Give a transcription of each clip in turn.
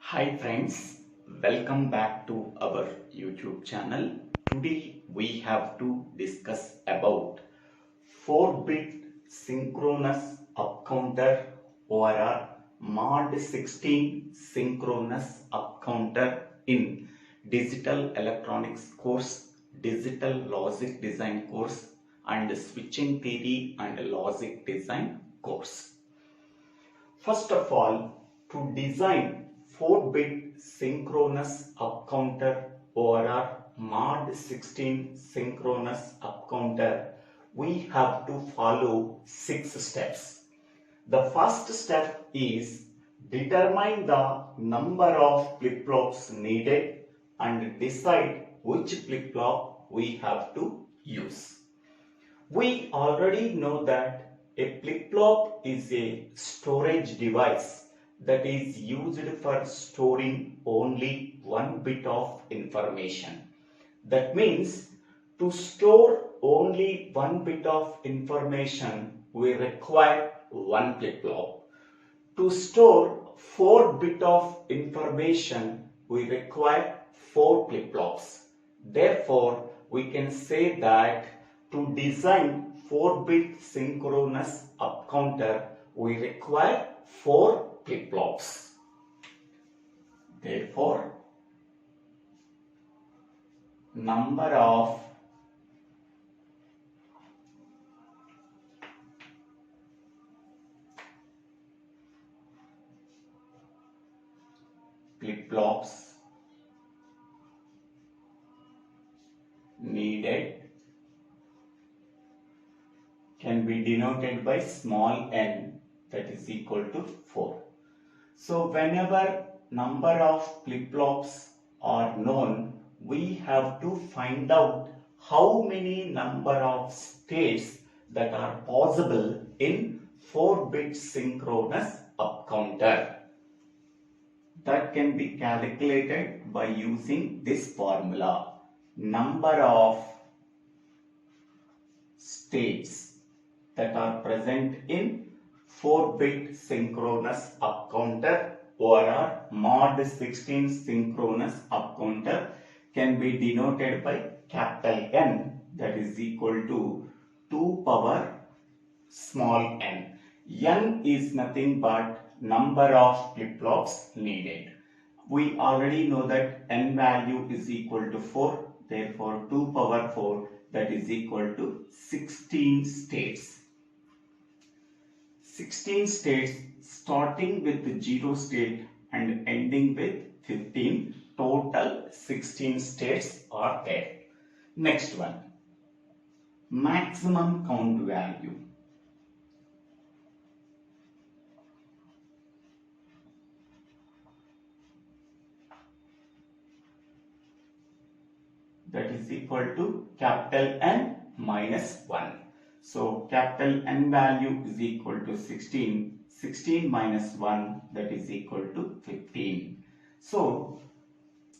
Hi friends, welcome back to our YouTube channel. Today we have to discuss about 4-bit synchronous upcounter or mod 16 synchronous upcounter in digital electronics course, digital logic design course and switching theory and logic design course. First of all, to design 4-bit synchronous upcounter or mod 16 synchronous upcounter, we have to follow 6 steps. The first step is determine the number of flip-flops needed and decide which flip-flop we have to use. We already know that a flip-flop is a storage device that is used for storing only one bit of information. That means to store only one bit of information, we require one flip-flop. To store 4 bit of information, we require 4 flip-flops. Therefore, we can say that to design 4-bit synchronous upcounter, we require 4 flip-flops. Therefore, number of flip-flops needed can be denoted by small n, that is equal to 4. So whenever number of flip-flops are known, we have to find out how many number of states that are possible in 4-bit synchronous upcounter. That can be calculated by using this formula. Number of states that are present in 4-bit synchronous upcounter or mod 16 synchronous upcounter can be denoted by capital N, that is equal to 2 power small n. N is nothing but number of flip-flops needed. We already know that n value is equal to 4, therefore 2 power 4, that is equal to 16 states. 16 states starting with 0 state and ending with 15. Total 16 states are there. Next one, maximum count value. That is equal to capital N minus 1. So capital N value is equal to 16. 16 minus 1, that is equal to 15. So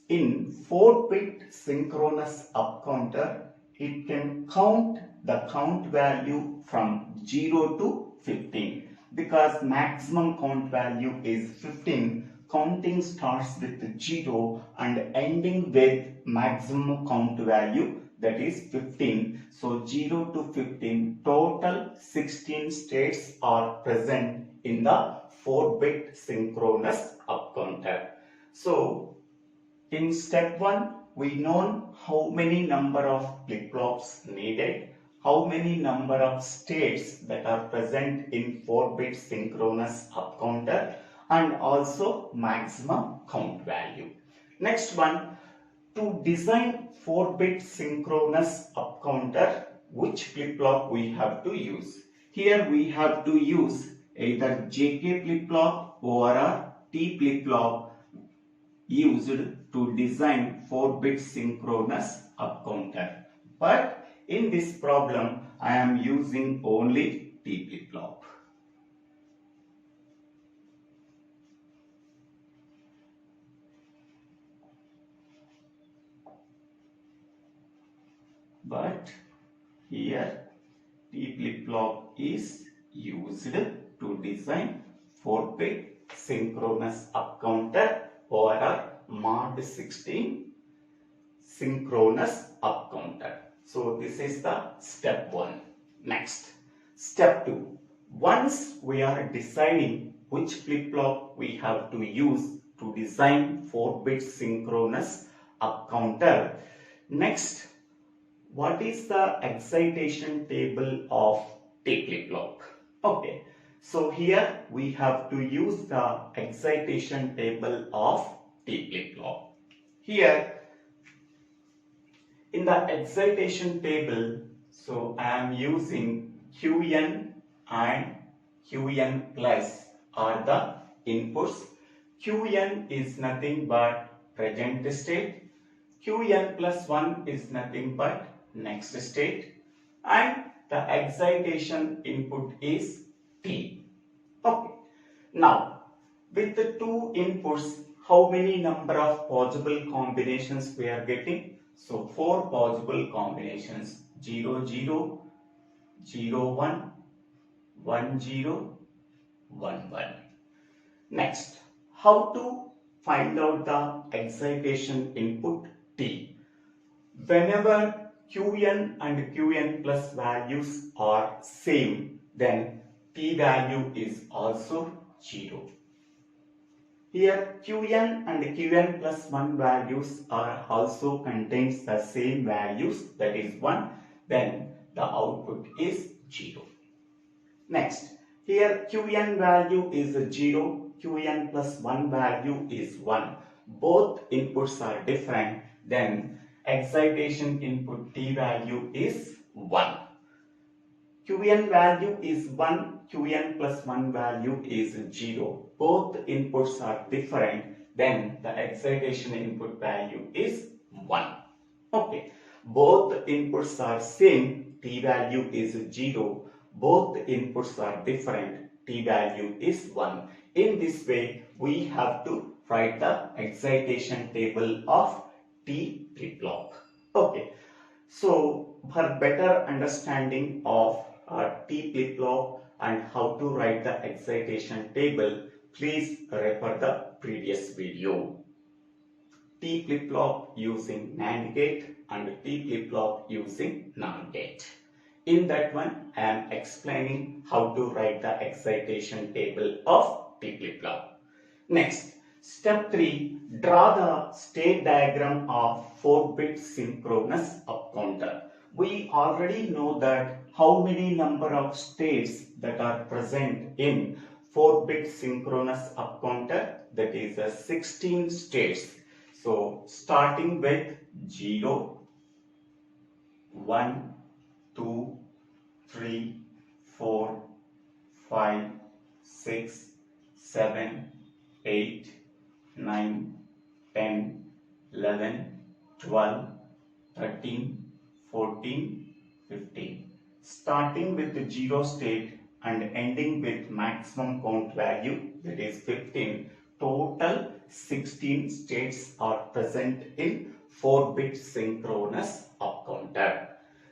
in 4-bit synchronous upcounter, it can count the count value from 0 to 15. Because maximum count value is 15, counting starts with 0 and ending with maximum count value, that is 15. So 0 to 15, total 16 states are present in the 4-bit synchronous upcounter. So in step 1, we know how many number of flip-flops needed, how many number of states that are present in 4-bit synchronous upcounter, and also maximum count value. Next one, to design 4-bit synchronous upcounter, which flip-flop we have to use? Here we have to use either JK flip-flop or T flip-flop used to design 4-bit synchronous upcounter. But in this problem, I am using only T flip-flop. But here T flip-flop is used to design 4-bit synchronous upcounter or not 16 synchronous up counter. So this is the step 1. Next, step 2. Once we are deciding which flip-flop we have to use to design 4-bit synchronous up counter, next, what is the excitation table of T flip-flop? Okay, so here we have to use the excitation table of T flip-flop. Here in the excitation table, so I am using Qn and Qn plus are the inputs. Qn is nothing but present state. Qn plus 1 is nothing but next state. And the excitation input is T. Okay. Now, with the two inputs, how many number of possible combinations we are getting? So 4 possible combinations: 0, 0, 0, 1, 1, 0, 1, 1. Next, how to find out the excitation input T? Whenever Qn and Qn plus values are same, then T value is also 0. Here Qn and Qn plus 1 values are also contains the same values, that is 1, then the output is 0. Next, here Qn value is 0, Qn plus 1 value is 1. Both inputs are different, then excitation input T value is 1. Qn value is 1, Qn plus 1 value is 0. Both inputs are different, then the excitation input value is 1. Okay, both inputs are same, T value is 0. Both inputs are different, T value is 1. In this way, we have to write the excitation table of T flip-flop. Okay, so for better understanding of T flip-flop and how to write the excitation table, please refer the previous video. T flip-flop using NAND gate and T flip-flop using NOR gate. In that one, I am explaining how to write the excitation table of T flip-flop. Next, step 3, draw the state diagram of 4-bit synchronous up counter. We already know that how many number of states that are present in 4-bit synchronous up counter, that is 16 states. So starting with 0, 1, 2, 3, 4, 5, 6, 7, 8, 9, 10, 11, 12, 13, 14, 15. Starting with the 0 state and ending with maximum count value, that is 15, total 16 states are present in 4-bit synchronous up counter.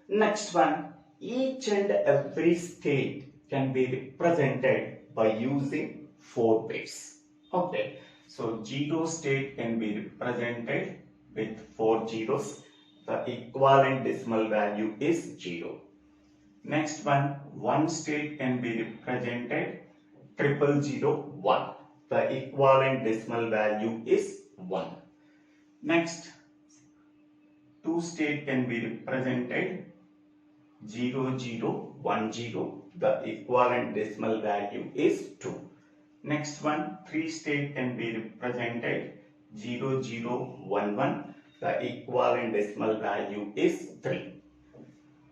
Next one, each and every state can be represented by using 4 bits. Okay, so 0 state can be represented with 4 zeros. The equivalent decimal value is 0. Next one state can be represented 0001. The equivalent decimal value is 1. Next, 2 state can be represented 0010. The equivalent decimal value is 2. Next one, 3 state can be represented 0011. The equivalent decimal value is 3.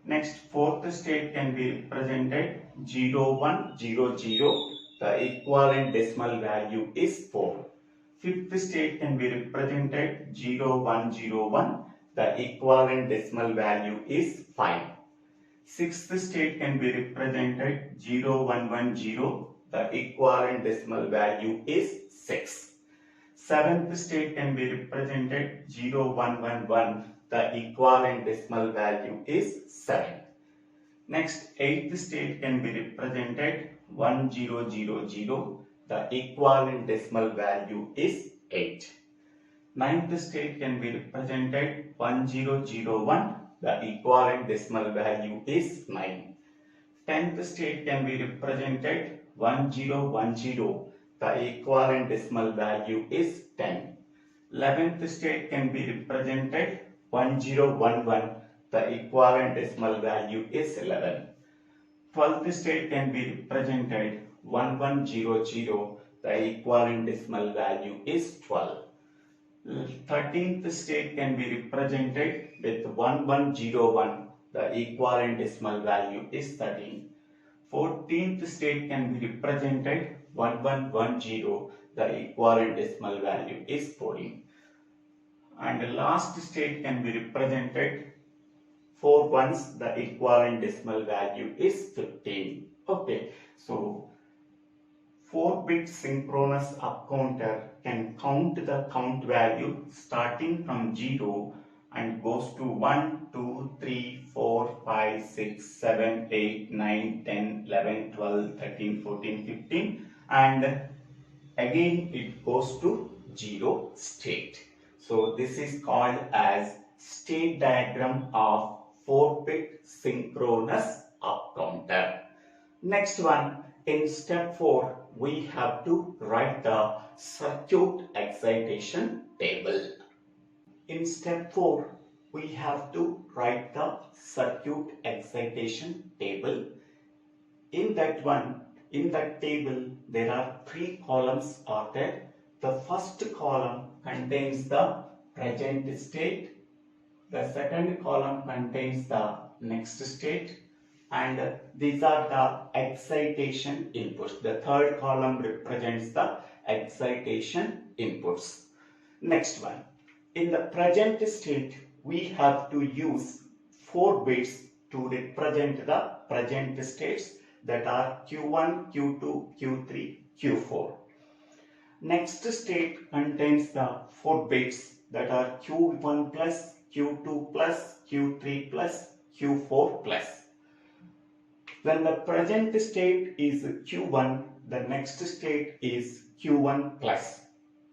Next, 4th state can be represented 0100. The equivalent decimal value is 4. 5th state can be represented 0101. The equivalent decimal value is 5. 6th state can be represented 0110. The equivalent decimal value is 6. 7th state can be represented 0111. The equivalent decimal value is 7. Next, 8th state can be represented 1000. The equivalent decimal value is 8. Ninth state can be represented 1001. The equivalent decimal value is 9. 10th state can be represented 1010. The equivalent decimal value is 10. 11th state can be represented 1011. The equivalent decimal value is 11. 12th state can be represented 1100. The equivalent decimal value is 12. 13th state can be represented with 1101. The equivalent decimal value is 13. 14th state can be represented 1110. The equivalent decimal value is 14. And the last state can be represented 4 ones. The equivalent decimal value is 15. Okay, so 4-bit synchronous up counter can count the count value starting from 0 and goes to 1, 2, 3, 4, 5, 6, 7, 8, 9, 10, 11, 12, 13, 14, 15 and again it goes to 0 state. So this is called as state diagram of 4-bit synchronous up counter. Next one, in step 4 we have to write the circuit excitation table. In step 4 we have to write the circuit excitation table. In that table there are 3 columns are there. The first column contains the present state, the second column contains the next state, and these are the excitation inputs. The third column represents the excitation inputs. Next one, in the present state we have to use 4 bits to represent the present states, that are Q1, Q2, Q3, Q4. Next state contains the 4 bits, that are Q1 plus, Q2 plus, Q3 plus, Q4 plus. When the present state is Q1, the next state is Q1 plus.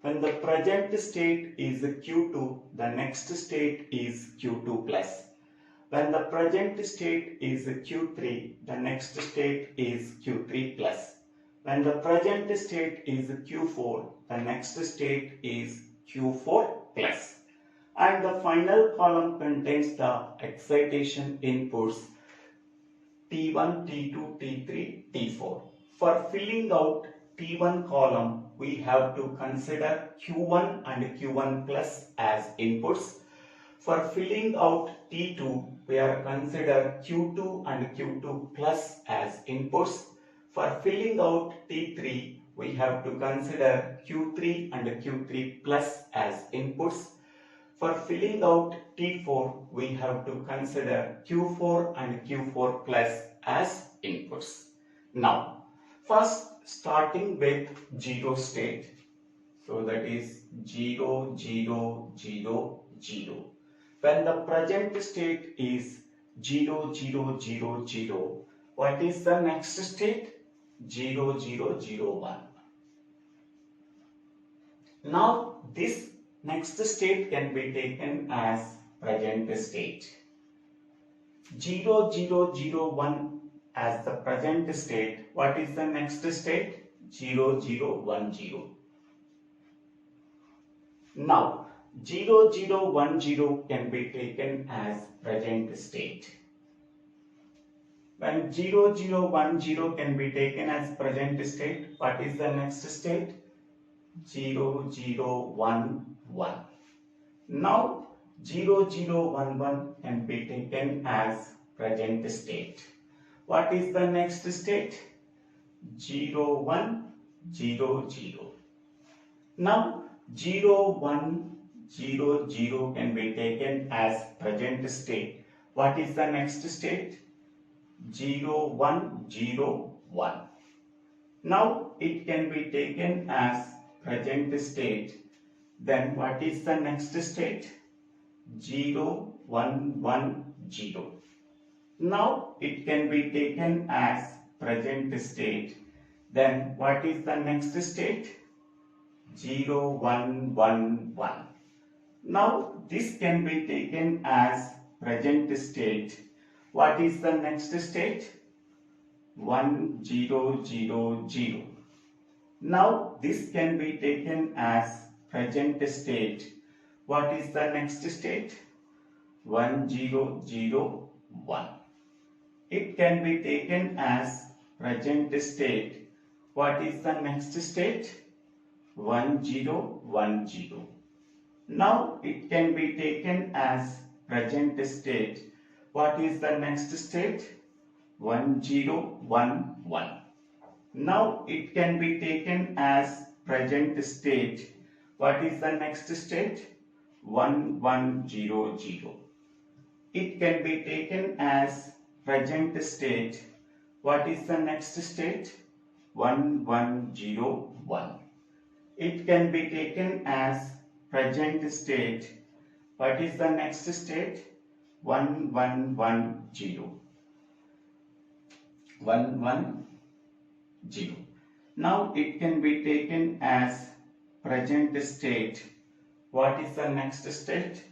When the present state is Q2, the next state is Q2 plus. When the present state is Q3, the next state is Q3 plus. When the present state is Q4, the next state is Q4 plus. And the final column contains the excitation inputs T1, T2, T3, T4. For filling out T1 column, we have to consider Q1 and Q1 plus as inputs. For filling out T2, we are consider Q2 and Q2 plus as inputs. For filling out T3, we have to consider Q3 and Q3 plus as inputs. For filling out T4, we have to consider Q4 and Q4 plus as inputs. Now, first starting with 0 state. So that is 0, 0, 0, 0. When the present state is 0, 0, 0, 0, what is the next state? 0, 0, 0, 1. Now, this next state can be taken as present state. 0, 0, 0, 1 as the present state. What is the next state? 0, 0, 1, 0. Now, 0, 0, 1, 0 can be taken as present state. When 0, 0, 1, 0 can be taken as present state, what is the next state? 0, 0, 1, 1. Now, 0, 0, 1, 1 can be taken as present state. What is the next state? 0, 1, 0, 0. Now, 0, 1, 0, 0 can be taken as present state. What is the next state? 0, 1, 0, 1. Now, it can be taken as present state. Then what is the next state? 0, 1, 1, 0. Now it can be taken as present state. Then what is the next state? 0, 1, 1, 1. Now this can be taken as present state. What is the next state? 1 0 0 0. Now this can be taken as present state. What is the next state? 1 0 0 1. It can be taken as present state. What is the next state? 1 0 1 0. Now it can be taken as present state. What is the next state? 1 0 1 1. Now it can be taken as present state. What is the next state? 1 1 0 0. It can be taken as present state. What is the next state? 1 1 0 1. It can be taken as present state. What is the next state? 1 1 1 0. 1 1 0. Now it can be taken as present state. What is the next state?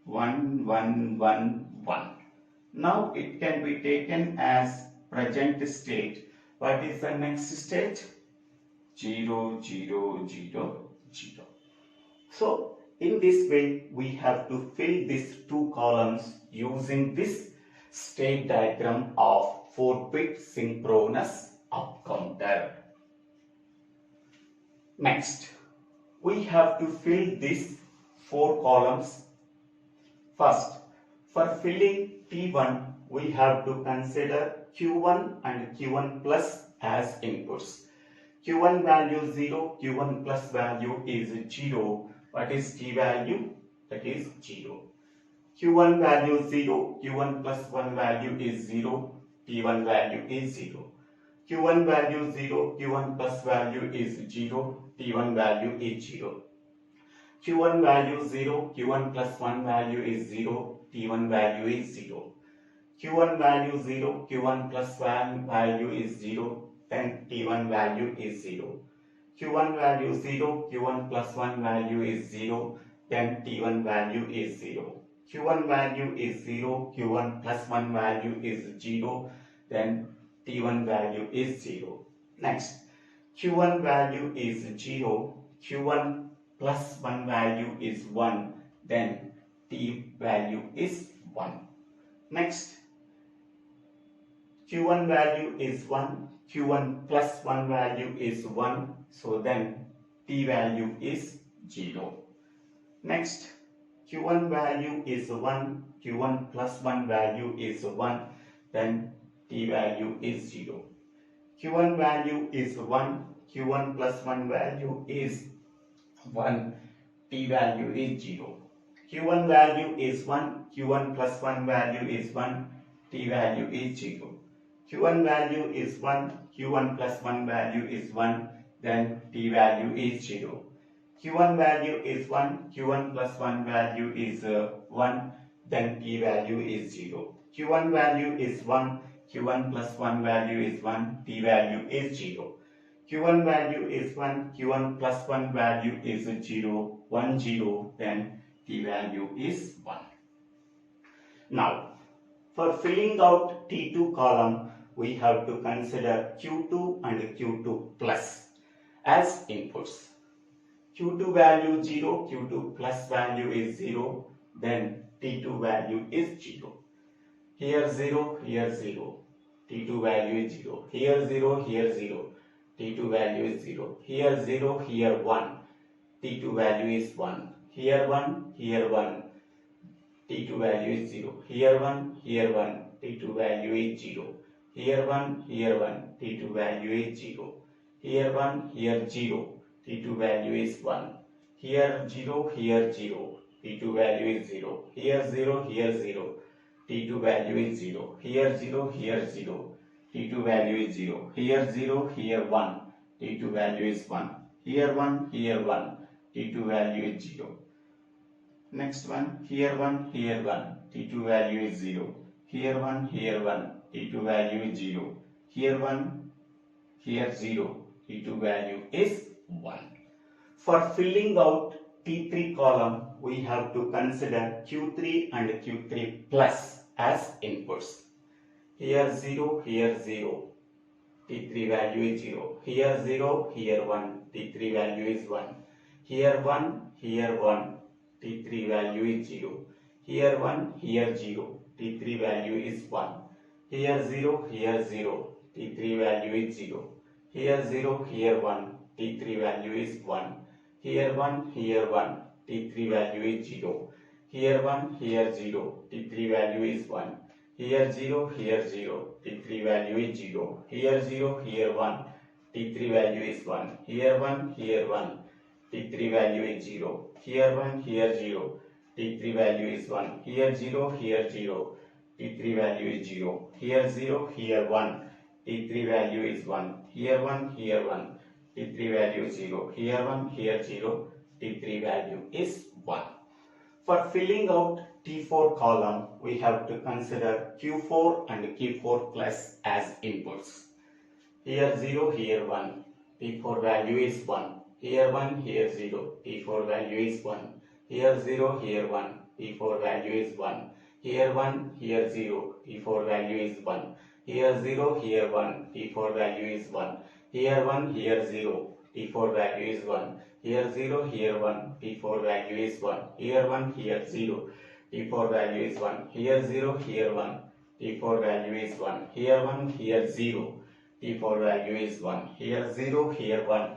1 1 1 1. Now it can be taken as present state. What is the next state? 0 0 0 0. So in this way we have to fill these two columns using this state diagram of 4-bit synchronous up counter. Next, we have to fill these 4 columns. First, for filling T1, we have to consider Q1 and Q1 plus as inputs. Q1 value 0, Q1 plus value is 0. What is T value? That is 0. Q1 value 0, Q1 plus 1 value is 0, T1 value is 0. Q1 value 0, Q1 plus value is 0, T1 value is 0. Q1 value 0, Q1 plus 1 value is 0, T1 value is 0. Q1 value 0, Q1 plus 1 value is 0, then T1 value is 0. Q1 value 0, Q1 plus 1 value is 0, then T1 value is 0. Q1 value is 0, Q1 plus 1 value is 0, then T1 value is 0. Next, Q1 value is 0, Q1 plus 1 value is 1, then T value is 1. Next, Q1 value is 1, Q1 plus 1 value is 1, so then T value is 0. Next, Q1 value is 1, Q1 plus 1 value is 1, then T value is 0. Q1 value is 1, Q1 plus 1 value is 1, T value is 0. Q1 value is 1, Q1 plus 1 value is 1, T value is 0. Q1 value is 1, Q1 plus 1 value is 1, then T value is 0. Q1 value is 1, Q1 plus 1 value is 1, then T value is 0. Q1 value is 1, Q1 plus 1 value is 1, T value is 0. Q1 value is 1, Q1 plus 1 value is 0, 1 0, then T value is 1. Now, for filling out T2 column, we have to consider Q2 and Q2 plus as inputs. Q2 value 0, Q2 plus value is 0, then T2 value is 0. Here 0, here 0, T2 value is 0. Here 0, here 0, T2 value is 0. Here 0, here 1, T2 value is 1. Here 1, here 1, T2 value is 0. Here 1, here 1, T2 value is 0. Here 1, here 1, T2 value is 0. Here 1, here 0, T2 value is 1. Here 0, here 0, T2 value is 0. Here 0, here 0, T2 value is 0. Here 0, here 0, T2 value is 0. Here 0, here 1, T2 value is 1. Here 1, here 1, T2 value is 0. Next one, here 1, here 1, T2 value is 0. Here 1, here 1, T2 value is 0. Here 1, here 0, T2 value is 1. For filling out T3 column, we have to consider Q3 and Q3 plus as inputs. Here 0, here 0. T3 value is 0. Here 0, here 1. T3 value is 1. Here 1, here 1. T3 value is 0. Here 1, here 0. T3 value is 1. Here 0, here 0. T3 value is 0. Here 0, here 1. T3 value is 1. Here 1, here 1. T3 value is 0. Here 1, here 0. T3 value is 1. Here 0, here 0. T3 value is 0. Here 0, here 1. T3 value is 1. Here 1, here 1. T3 value is 0. Here 1, here 0. T3 value is 1. Here 0, here 0. T3 value is 0. Here 0, here 1. T3 value is 1. Here 1, here 1. T3 value is 0. Here 1, here 0. T3 value is 1. For filling out T4 column, we have to consider Q4 and Q4 plus as inputs. Here 0, here 1. T4 value is 1. Here 1, here 0. T4 value is 1. Here 0, here 1. T4 value is 1. Here 1, here 0. T4 value is 1. Here 0, here 1. T4 value is 1. Here 1, here 0. T4 value is 1. Here 0, here 1. T4 value is 1. Here 1, here 0. T4 value is 1. Here 0, here 1. T4 value is 1. Here 1, here 0. T4 value is 1. Here 0, here 1.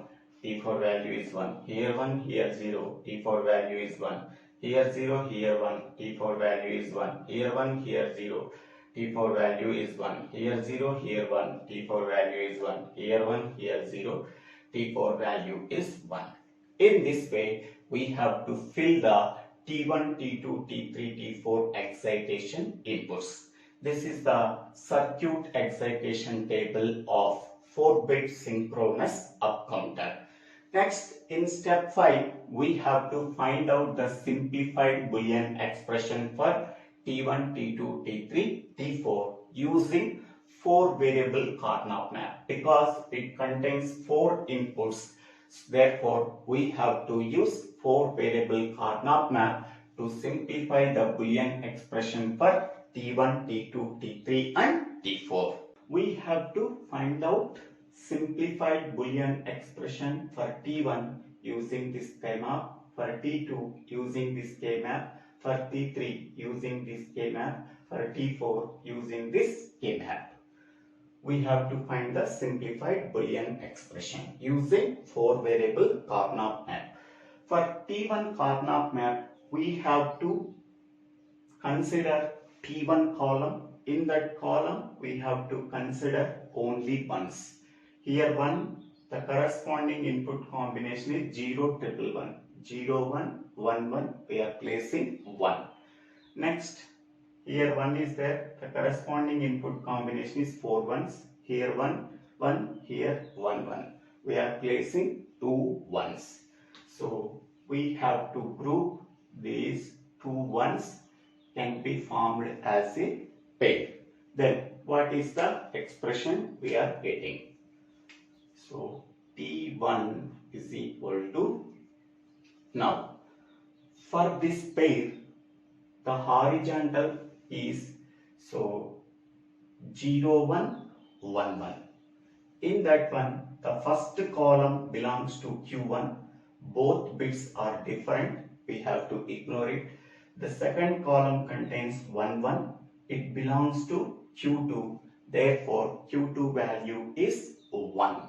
T4 value is 1. Here 1, here 0. T4 value is 1. Here 0, here 1. T4 value is 1. Here 1, here 0. T4 value is 1. Here 0, here 1. T4 value is 1. Here 1, here 0. T4 value is 1. In this way, we have to fill the T1, T2, T3, T4 excitation inputs. This is the circuit excitation table of 4-bit synchronous up counter. Next, in step 5, we have to find out the simplified Boolean expression for T1, T2, T3, T4 using 4-variable Karnaugh map because it contains 4 inputs. Therefore, we have to use 4-variable Karnaugh map to simplify the Boolean expression for T1, T2, T3 and T4. We have to find out simplified Boolean expression for T1 using this schema, for T2 using this K-map, for T3 using this K-map, for T4 using this K-map. We have to find the simplified Boolean expression using 4-variable Karnaugh map. For T1 Karnaugh map, we have to consider T1 column. In that column, we have to consider only ones. Here 1, the corresponding input combination is 0, 1, 1. 0, 1, 1, 1, we are placing 1. Next, here 1 is there, the corresponding input combination is 4 ones. Here 1, 1, here 1, 1. We are placing 2 ones. So, we have to group these 2 ones can be formed as a pair. Then, what is the expression we are getting? So, T1 is equal to, now, for this pair, the horizontal is, so, 0, 1, 1, 1. In that one, the first column belongs to Q1. Both bits are different. We have to ignore it. The second column contains 1, 1. It belongs to Q2. Therefore, Q2 value is 1.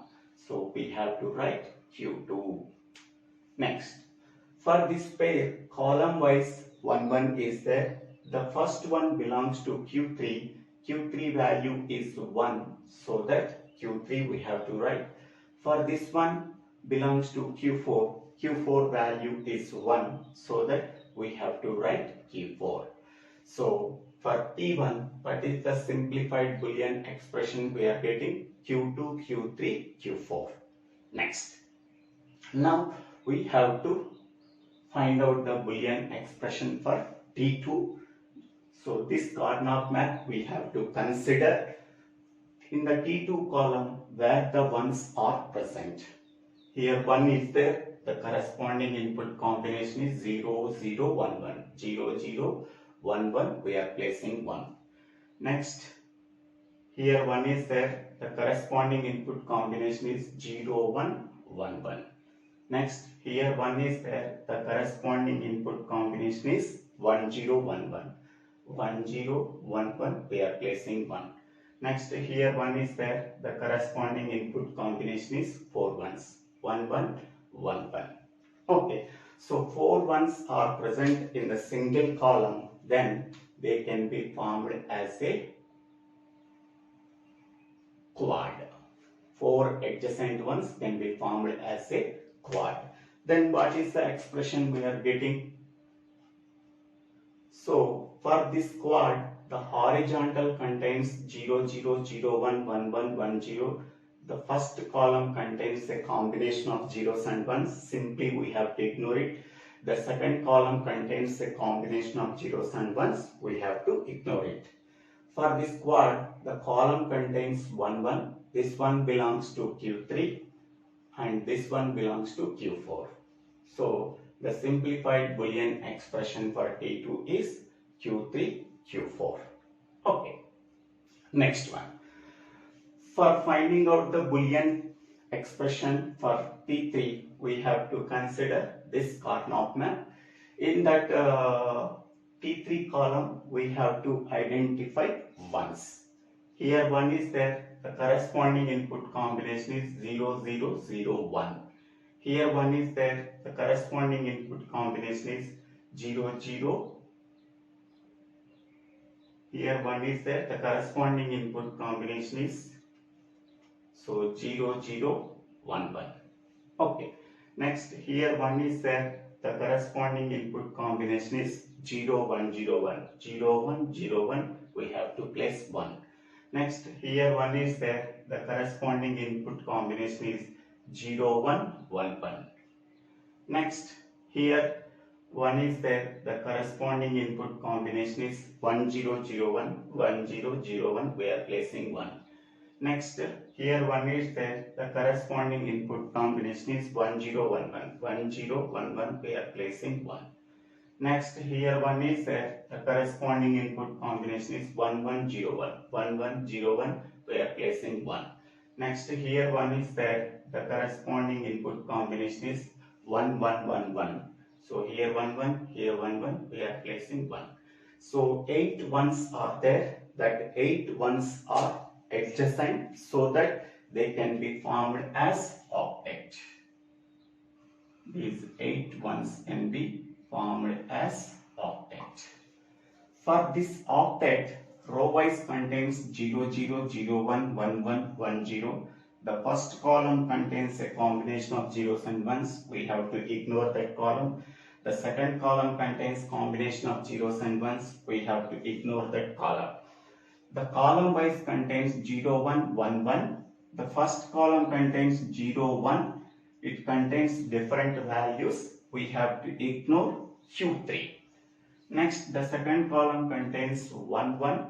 So, we have to write Q2. Next, for this pair, column wise 1, 1 is there. The first one belongs to Q3. Q3 value is 1. So, that Q3 we have to write. For this one belongs to Q4. Q4 value is 1. So, that we have to write Q4. So, for T1, what is the simplified Boolean expression we are getting? Q2, Q3, Q4. Next. Now, we have to find out the Boolean expression for T2. So, this Karnaugh map we have to consider in the T2 column where the ones are present. Here 1 is there, the corresponding input combination is 0, 0, 1, 1. 0, 0, 1, 1, we are placing 1. Next, here 1 is there, the corresponding input combination is 0, 1, 1, 1. Next, here 1 is there, the corresponding input combination is 1, 0, 1, 1. 1, 0, 1, 1, we are placing 1. Next, here 1 is there, the corresponding input combination is 4 ones. 1, 1, 1, 1. Okay, so 4 ones are present in the single column, then they can be formed as a quad. 4 adjacent ones can be formed as a quad. Then what is the expression we are getting? So for this quad, the horizontal contains 0, 0, 0, 1, 1, 1, 1, 0. The first column contains a combination of zeros and ones. Simply we have to ignore it. The second column contains a combination of zeros and ones. We have to ignore it. For this quad, the column contains 1, 1. This one belongs to Q3 and this one belongs to Q4. So the simplified Boolean expression for T2 is Q3, Q4. Okay. Next one. For finding out the Boolean expression for T3, we have to consider this Karnaugh map. In that T3 column, we have to identify ones. Here 1 is there. The corresponding input combination is 0, 0, 0, 1. Here 1 is there. The corresponding input combination is 0, 0. Here 1 is there. The corresponding input combination is 0, 0, 1, 1. Okay. Next, here 1 is there. The corresponding input combination is 0, 1, 0, 1. 0, 1, 0, 1. We have to place 1. Next, here 1 is there. The corresponding input combination is 0, 1, 1, 1. Next, here 1 is there. The corresponding input combination is 1, 0, 0, 1, 1, 0, 0, 1. We are placing 1. Next, here 1 is there. The corresponding input combination is 1, 0, 1, 1, 1, 0, 1, 1. We are placing 1. Next, here 1 is there. The corresponding input combination is 1, 1, 0, 1, 1, 1, 0, 1. We are placing 1. Next, here 1 is there. The corresponding input combination is 1, 1, 1, 1. So here 1, 1, here 1, 1. We are placing 1. So 8 ones are there. That 8 ones are adjacent so that they can be formed as octet. These 8 ones can be formed as octet. For this octet, row wise contains 0, 0, 0, 1, 1, 1, 1, 0. The first column contains a combination of zeros and ones. We have to ignore that column. The second column contains combination of zeros and ones. We have to ignore that column. The column wise contains 0, 1, 1, 1. The first column contains 0, 1. It contains different values. We have to ignore Q3. Next, the second column contains 1, 1.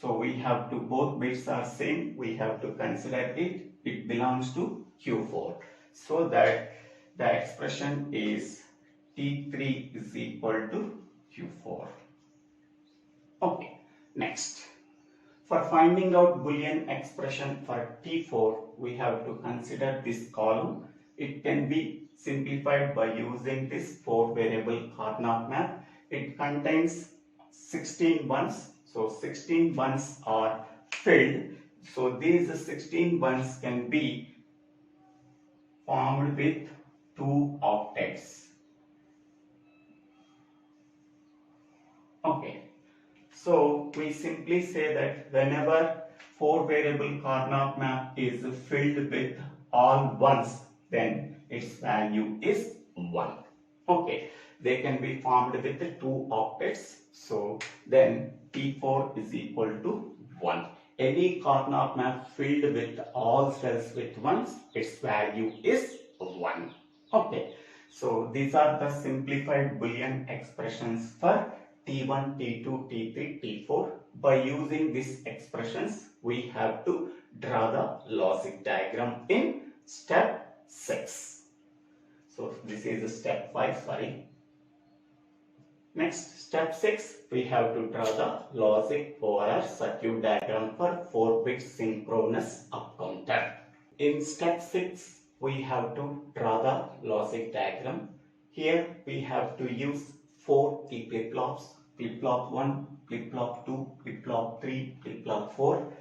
So we have to, both bits are same. We have to consider it. It belongs to Q4. So that the expression is T3 is equal to Q4. Okay, next. For finding out Boolean expression for T4, we have to consider this column. It can be simplified by using this 4 variable Karnaugh map. It contains 16 ones. So 16 ones are filled. So these 16 ones can be formed with 2 octets. Okay. So we simply say that whenever 4 variable Karnaugh map is filled with all ones, then its value is 1. Okay, they can be formed with 2 octets. So then T4 is equal to 1. Any Karnaugh map filled with all cells with ones, its value is 1. Okay, so these are the simplified Boolean expressions for T1, T2, T3, T4. By using these expressions, we have to draw the logic diagram in step 6. So this is step 5, sorry. Next, step 6, we have to draw the logic override circuit diagram for 4-bit synchronous up counter. In step 6, we have to draw the logic diagram. Here we have to use 4 key flip-flops, flip-flop 1, flip-flop 2, flip-flop 3, flip-flop 4.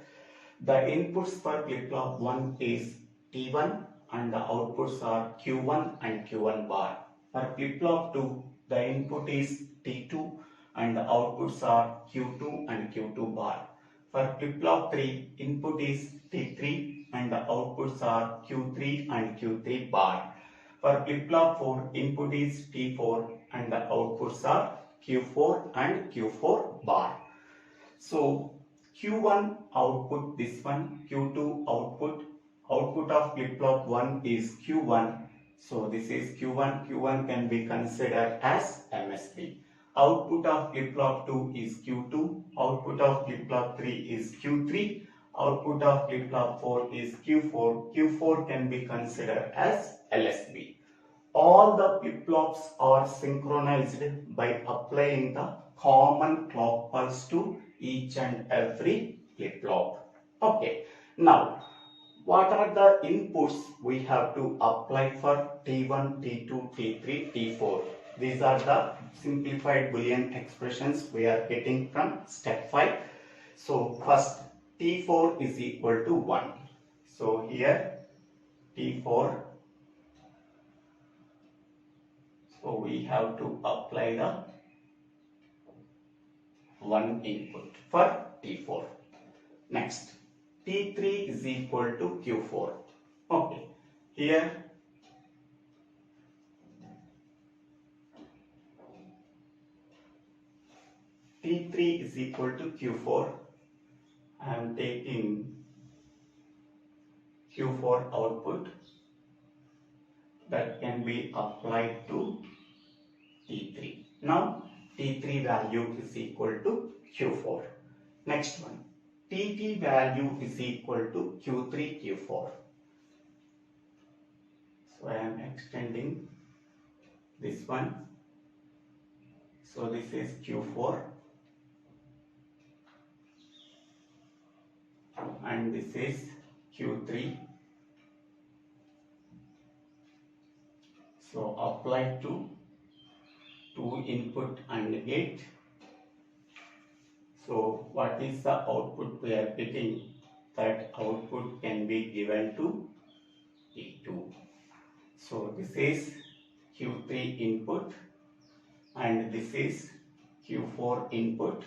The inputs for flip-flop 1 is T1 and the outputs are Q1 and Q1 bar. For flip-flop 2, the input is T2 and the outputs are Q2 and Q2 bar. For flip-flop 3, input is T3 and the outputs are Q3 and Q3 bar. For flip-flop 4, input is T4 and the outputs are Q4 and Q4 bar. So Q1 output this one, Q2 output of flip-flop 1 is Q1. So this is Q1, Q1 can be considered as MSB. Output of flip-flop 2 is Q2, output of flip-flop 3 is Q3, output of flip-flop 4 is Q4, Q4 can be considered as LSB. All the flip-flops are synchronized by applying the common clock pulse to each and every flip-flop. Okay, now what are the inputs we have to apply for T1, T2, T3, T4? These are the simplified Boolean expressions we are getting from step 5. So first T4 is equal to 1. So here T4. So we have to apply the 1 input for T4. Next, T3 is equal to Q4. Okay, here T3 is equal to Q4. I am taking Q4 output that can be applied to T3. Now T3 value is equal to Q4. Next one, T3 value is equal to Q3, Q4. So I am extending this one. So this is Q4 and this is Q3. So apply to 2 input AND gate. So what is the output we are getting? That output can be given to T2. So this is Q3 input and this is Q4 input.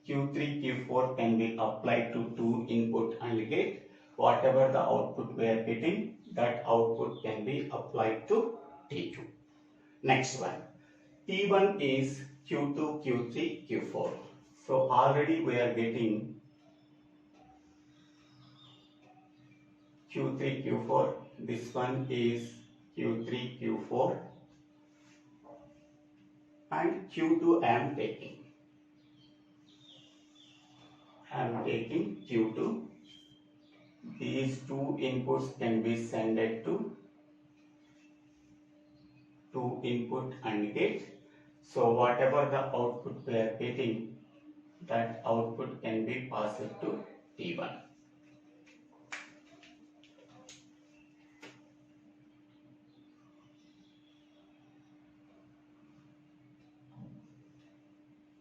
Q3, Q4 can be applied to 2 input AND gate. Whatever the output we are getting, that output can be applied to T2. Next one, T1 is Q2, Q3, Q4. So already we are getting Q3, Q4. This one is Q3, Q4 and Q2 I am taking. Q2. These 2 inputs can be sent to 2 input AND gate. So whatever the output we are getting, that output can be passed to T1.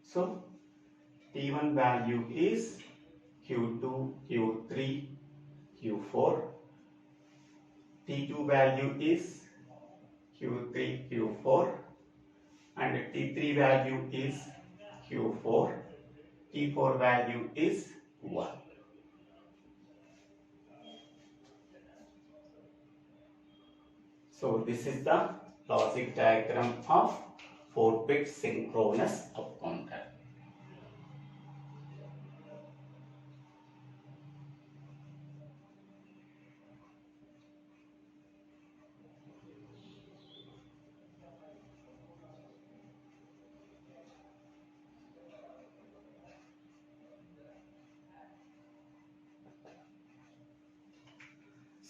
So T1 value is Q2, Q3, Q4. T2 value is Q3, Q4 and T3 value is Q4. T4 value is 1. So this is the logic diagram of 4-bit synchronous up counter.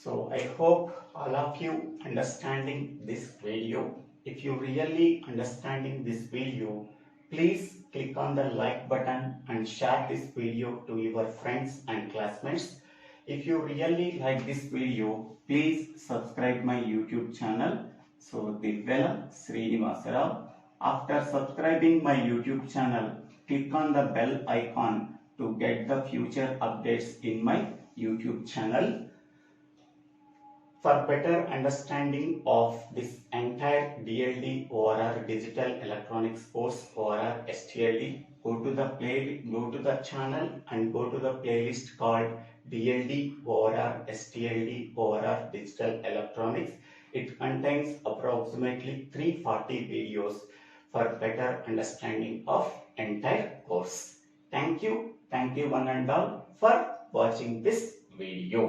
So I hope all of you understanding this video. If you really understanding this video, please click on the like button and share this video to your friends and classmates. If you really like this video, please subscribe my YouTube channel. So Divvela Srinivasa Rao. After subscribing my YouTube channel, click on the bell icon to get the future updates in my YouTube channel. For better understanding of this entire DLD ORR Digital Electronics course ORR STLD, go to the channel and go to the playlist called DLD ORR STLD ORR Digital Electronics. It contains approximately 340 videos for better understanding of entire course. Thank you one and all for watching this video.